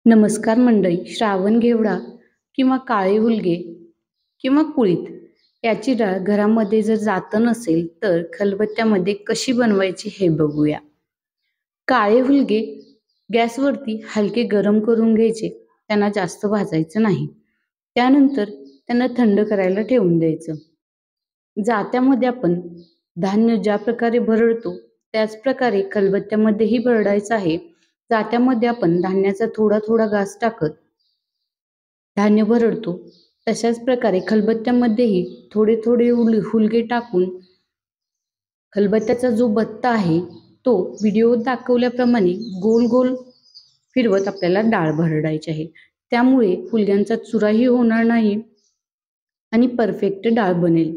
नमस्कार मंडळी. श्रावण घेवडा किंवा काळे हुलगे किंवा कुळीथ याची डाळ घरामध्ये जर जातं नसेल तर खलबत्त्यामध्ये कशी बनवायची हे बघूया. काळे हुलगे गॅसवरती हलके गरम करून घ्यायचे, त्यांना जास्त भाजायचं नाही. त्यानंतर त्यांना थंड करायला ठेवून द्यायचं. जात्यामध्ये आपण धान्य ज्या प्रकारे भरडतो त्याच प्रकारे खलबत्त्यामध्येही भरडायचं आहे. जात्यामध्ये आपण धान्याचा थोडा थोडा घास टाकत धान्य भरडतो, तशाच प्रकारे खलबत्त्यामध्येही थोडे थोडे हुलगे टाकून खलबत्त्याचा जो बत्ता आहे तो व्हिडिओत दाखवल्याप्रमाणे गोल गोल फिरवत आपल्याला डाळ भरडायची आहे. त्यामुळे हुलग्यांचा चुराही होणार नाही आणि परफेक्ट डाळ बनेल.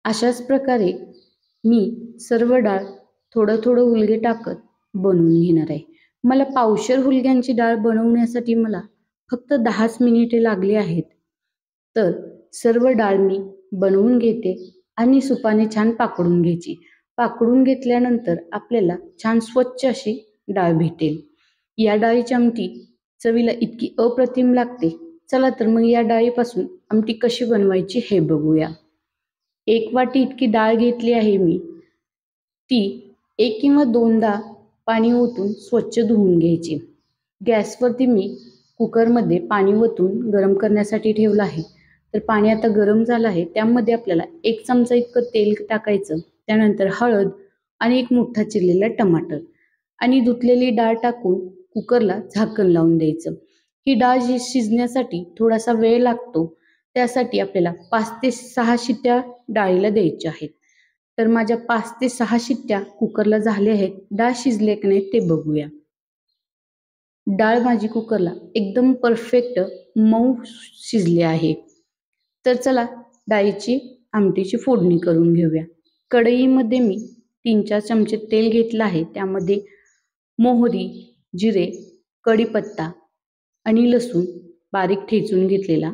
अशाच प्रकारे मी सर्व डाळ थोडं थोडं हुलगे टाकत बनवून घेणार आहे. मला पावशेर हुलग्यांची डाळ बनवण्यासाठी मला फक्त 10च मिनिटे लागली आहेत. तर सर्व डाळ मी बनवून घेते आणि सुपाने छान पाकडून घ्यायची. पाकडून घेतल्यानंतर आपल्याला छान स्वच्छ अशी डाळ भेटेल. या डाळीची आमटी चवीला इतकी अप्रतिम लागते. चला तर मग या डाळीपासून आमटी कशी बनवायची हे बघूया. 1 वाटी इतकी डाळ घेतली आहे मी. ती 1 किंवा 2दा पाणी ओतून स्वच्छ धुवून घ्यायची. गॅसवरती मी कुकरमध्ये पाणी ओतून गरम करण्यासाठी ठेवलं आहे. तर पाणी आता गरम झालं आहे. त्यामध्ये आपल्याला 1 चमचा इतकं तेल टाकायचं. त्यानंतर हळद आणि 1 मोठा चिरलेला टमाटर आणि धुतलेली डाळ टाकून कुकरला झाकण लावून द्यायचं. ही डाळ शिजण्यासाठी थोडासा वेळ लागतो. त्यासाठी आपल्याला 5 ते 6 शिट्ट्या डाळीला द्यायच्या आहेत. तर माझ्या 5 ते 6 शिट्ट्या कुकरला झाल्या आहेत. डाळ शिजले की नाही ते बघूया. डाळ माझी कुकरला एकदम परफेक्ट मऊ शिजली आहे. तर चला डाळीची आमटीची फोडणी करून घेऊया. कढईमध्ये मी 3-4 चमचे तेल घेतलं आहे. त्यामध्ये मोहरी, जिरे, कढीपत्ता आणि लसूण बारीक ठेचून घेतलेला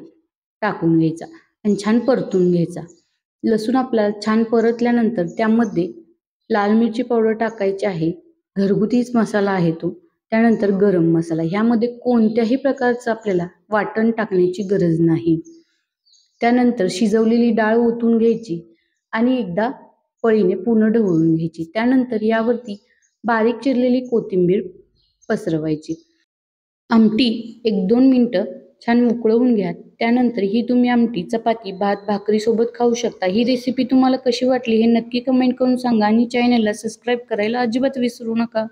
टाकून घ्यायचा आणि छान परतून घ्यायचा. लसूण आपला छान परतल्यानंतर त्यामध्ये लाल मिरची पावडर टाकायची आहे. घरगुतीच मसाला आहे तो. त्यानंतर गरम मसाला. ह्यामध्ये कोणत्याही प्रकारचं आपल्याला वाटण टाकण्याची गरज नाही. त्यानंतर शिजवलेली डाळ ओतून घ्यायची आणि एकदा पळीने पूर्ण ढवळून घ्यायची. त्यानंतर यावरती बारीक चिरलेली कोथिंबीर पसरवायची. आमटी 1-2 मिनिटं छान उकळवून घ्या. त्यानंतर ही तुम्ही आमटी चपाती, भात, भाकरीसोबत खाऊ शकता. ही रेसिपी तुम्हाला कशी वाटली हे नक्की कमेंट करून सांगा आणि चॅनलला सबस्क्राईब करायला अजिबात विसरू नका.